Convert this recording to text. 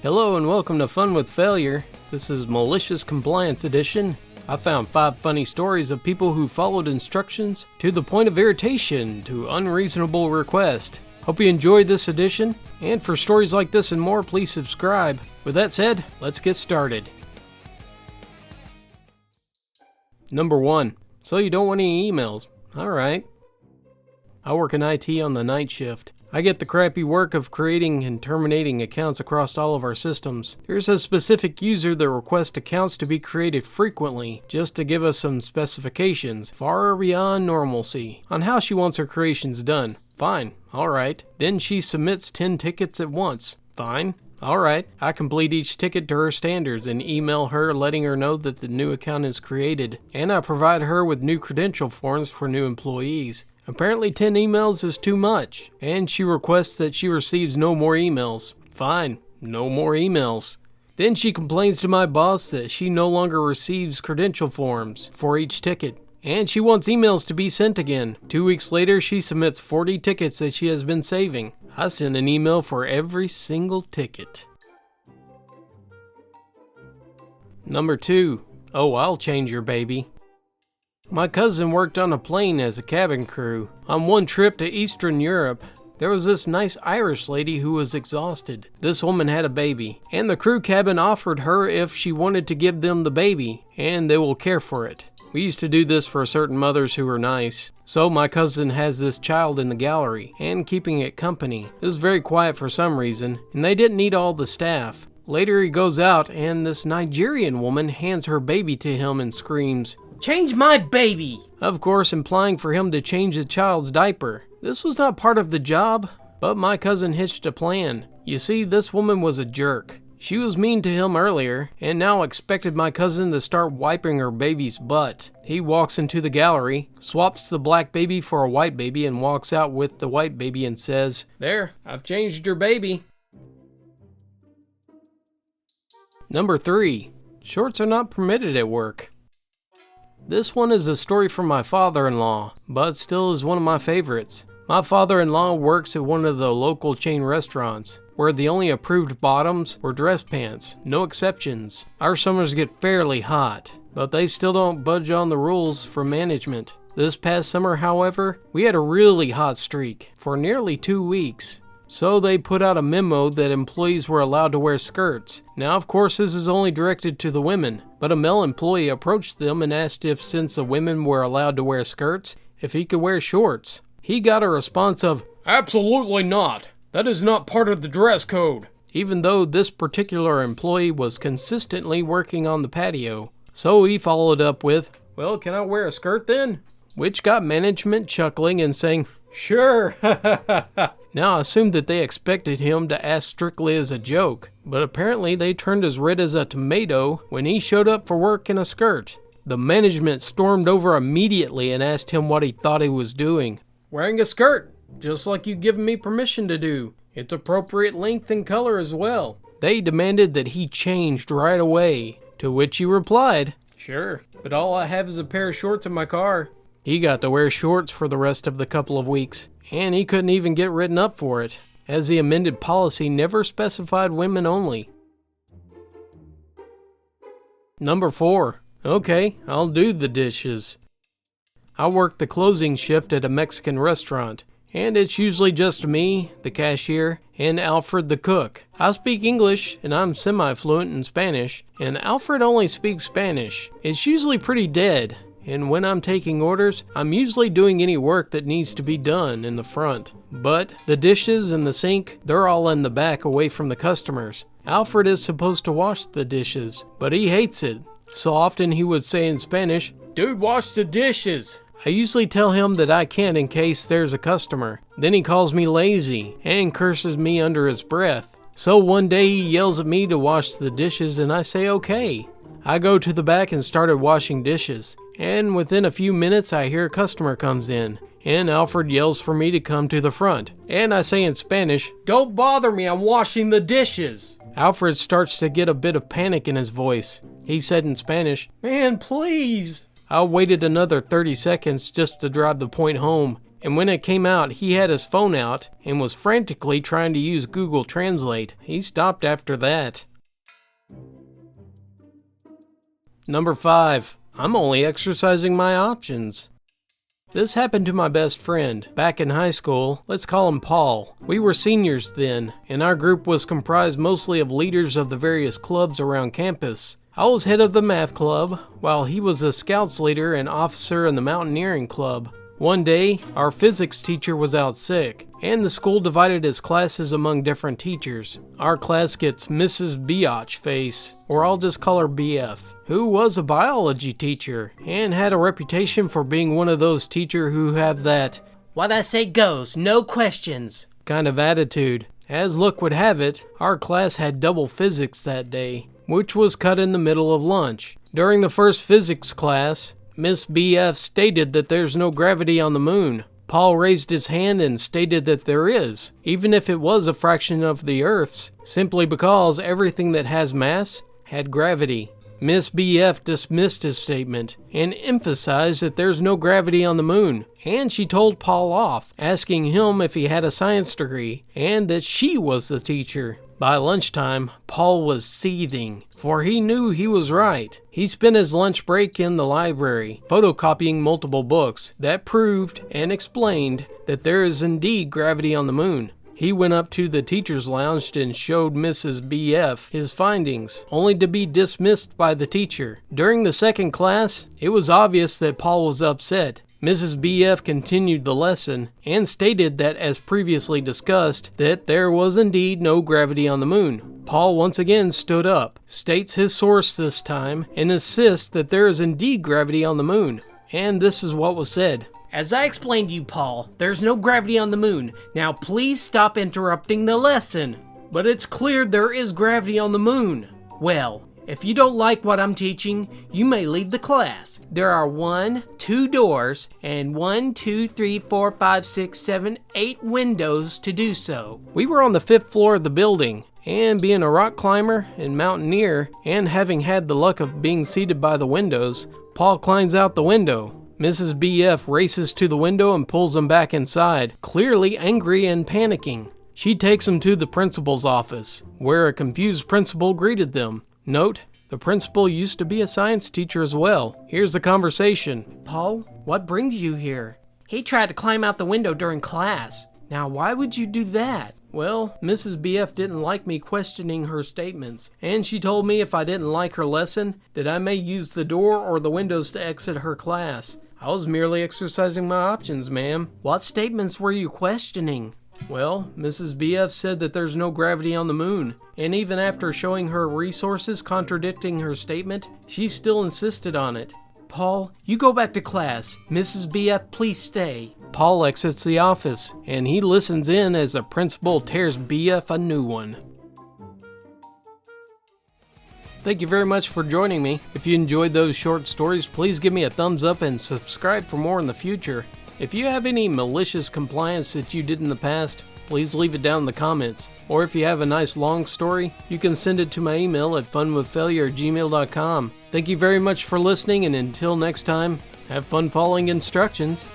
Hello and welcome to Fun with Failure. This is Malicious Compliance Edition. I found 5 funny stories of people who followed instructions to the point of irritation to unreasonable request. Hope you enjoyed this edition, and for stories like this and more, please subscribe. With that said, let's get started. Number 1. So you don't want any emails. Alright. I work in IT on the night shift. I get the crappy work of creating and terminating accounts across all of our systems. There's a specific user that requests accounts to be created frequently, just to give us some specifications, far beyond normalcy, on how she wants her creations done. Fine, alright. Then she submits 10 tickets at once. Fine, alright. I complete each ticket to her standards and email her letting her know that the new account is created, and I provide her with new credential forms for new employees. Apparently 10 emails is too much, and she requests that she receives no more emails. Fine, no more emails. Then she complains to my boss that she no longer receives credential forms for each ticket, and she wants emails to be sent again. 2 weeks later, she submits 40 tickets that she has been saving. I send an email for every single ticket. Number 2. Oh, I'll change your baby. My cousin worked on a plane as a cabin crew. On one trip to Eastern Europe, there was this nice Irish lady who was exhausted. This woman had a baby, and the crew cabin offered her if she wanted to give them the baby, and they will care for it. We used to do this for certain mothers who were nice. So my cousin has this child in the gallery, and keeping it company. It was very quiet for some reason, and they didn't need all the staff. Later he goes out, and this Nigerian woman hands her baby to him and screams, "Change my baby!" Of course, implying for him to change the child's diaper. This was not part of the job, but my cousin hitched a plan. You see, this woman was a jerk. She was mean to him earlier, and now expected my cousin to start wiping her baby's butt. He walks into the gallery, swaps the black baby for a white baby, and walks out with the white baby and says, "There, I've changed your baby." Number 3. Shorts are not permitted at work. This one is a story from my father-in-law, but still is one of my favorites. My father-in-law works at one of the local chain restaurants, where the only approved bottoms were dress pants, no exceptions. Our summers get fairly hot, but they still don't budge on the rules from management. This past summer, however, we had a really hot streak for nearly 2 weeks. So they put out a memo that employees were allowed to wear skirts. Now, of course, this is only directed to the women, but a male employee approached them and asked if, since the women were allowed to wear skirts, if he could wear shorts. He got a response of, "Absolutely not. That is not part of the dress code," even though this particular employee was consistently working on the patio. So he followed up with, "Well, can I wear a skirt then?" Which got management chuckling and saying, "Sure." Now, I assumed that they expected him to ask strictly as a joke, but apparently they turned as red as a tomato when he showed up for work in a skirt. The management stormed over immediately and asked him what he thought he was doing. "Wearing a skirt, just like you've given me permission to do. It's appropriate length and color as well." They demanded that he changed right away, to which he replied, "Sure, but all I have is a pair of shorts in my car." He got to wear shorts for the rest of the couple of weeks, and he couldn't even get written up for it, as the amended policy never specified women only. Number 4. Okay, I'll do the dishes. I work the closing shift at a Mexican restaurant, and it's usually just me, the cashier, and Alfred the cook. I speak English, and I'm semi-fluent in Spanish, and Alfred only speaks Spanish. It's usually pretty dead. And when I'm taking orders, I'm usually doing any work that needs to be done in the front. But the dishes and the sink, they're all in the back away from the customers. Alfred is supposed to wash the dishes, but he hates it. So often he would say in Spanish, "Dude, wash the dishes." I usually tell him that I can't in case there's a customer. Then he calls me lazy and curses me under his breath. So one day he yells at me to wash the dishes and I say okay. I go to the back and started washing dishes. And within a few minutes I hear a customer comes in, and Alfred yells for me to come to the front. And I say in Spanish, "Don't bother me, I'm washing the dishes." Alfred starts to get a bit of panic in his voice. He said in Spanish, "Man, please." I waited another 30 seconds just to drive the point home, and when it came out, he had his phone out and was frantically trying to use Google Translate. He stopped after that. Number 5. I'm only exercising my options. This happened to my best friend. Back in high school, let's call him Paul. We were seniors then, and our group was comprised mostly of leaders of the various clubs around campus. I was head of the math club, while he was the scouts leader and officer in the mountaineering club. One day, our physics teacher was out sick, and the school divided its classes among different teachers. Our class gets Mrs. Biatchface, or I'll just call her BF, who was a biology teacher, and had a reputation for being one of those teachers who have that, "what I say goes, no questions" kind of attitude. As luck would have it, our class had double physics that day, which was cut in the middle of lunch. During the first physics class, Miss BF stated that there's no gravity on the moon. Paul raised his hand and stated that there is, even if it was a fraction of the Earth's, simply because everything that has mass had gravity. Miss BF dismissed his statement and emphasized that there's no gravity on the moon, and she told Paul off, asking him if he had a science degree, and that she was the teacher. By lunchtime, Paul was seething, for he knew he was right. He spent his lunch break in the library, photocopying multiple books that proved and explained that there is indeed gravity on the moon. He went up to the teacher's lounge and showed Mrs. BF his findings, only to be dismissed by the teacher. During the second class, it was obvious that Paul was upset. Mrs. BF continued the lesson and stated that, as previously discussed, that there was indeed no gravity on the moon. Paul once again stood up, states his source this time, and insists that there is indeed gravity on the moon. And this is what was said. "As I explained to you, Paul, there's no gravity on the moon. Now please stop interrupting the lesson." "But it's clear there is gravity on the moon." "Well, if you don't like what I'm teaching, you may leave the class. There are 1, 2 doors, and 1, 2, 3, 4, 5, 6, 7, 8 windows to do so." We were on the 5th floor of the building, and being a rock climber and mountaineer, and having had the luck of being seated by the windows, Paul climbs out the window. Mrs. BF races to the window and pulls him back inside, clearly angry and panicking. She takes him to the principal's office, where a confused principal greeted them. Note, the principal used to be a science teacher as well. Here's the conversation. "Paul, what brings you here?" "He tried to climb out the window during class." "Now, why would you do that?" "Well, Mrs. BF didn't like me questioning her statements, and she told me if I didn't like her lesson, that I may use the door or the windows to exit her class. I was merely exercising my options, ma'am." "What statements were you questioning?" "Well, Mrs. BF said that there's no gravity on the moon, and even after showing her resources contradicting her statement, she still insisted on it." "Paul, you go back to class. Mrs. BF, please stay." Paul exits the office, and he listens in as the principal tears BF a new one. Thank you very much for joining me. If you enjoyed those short stories, please give me a thumbs up and subscribe for more in the future. If you have any malicious compliance that you did in the past, please leave it down in the comments. Or if you have a nice long story, you can send it to my email at funwithfailure@gmail.com. Thank you very much for listening, and until next time, have fun following instructions.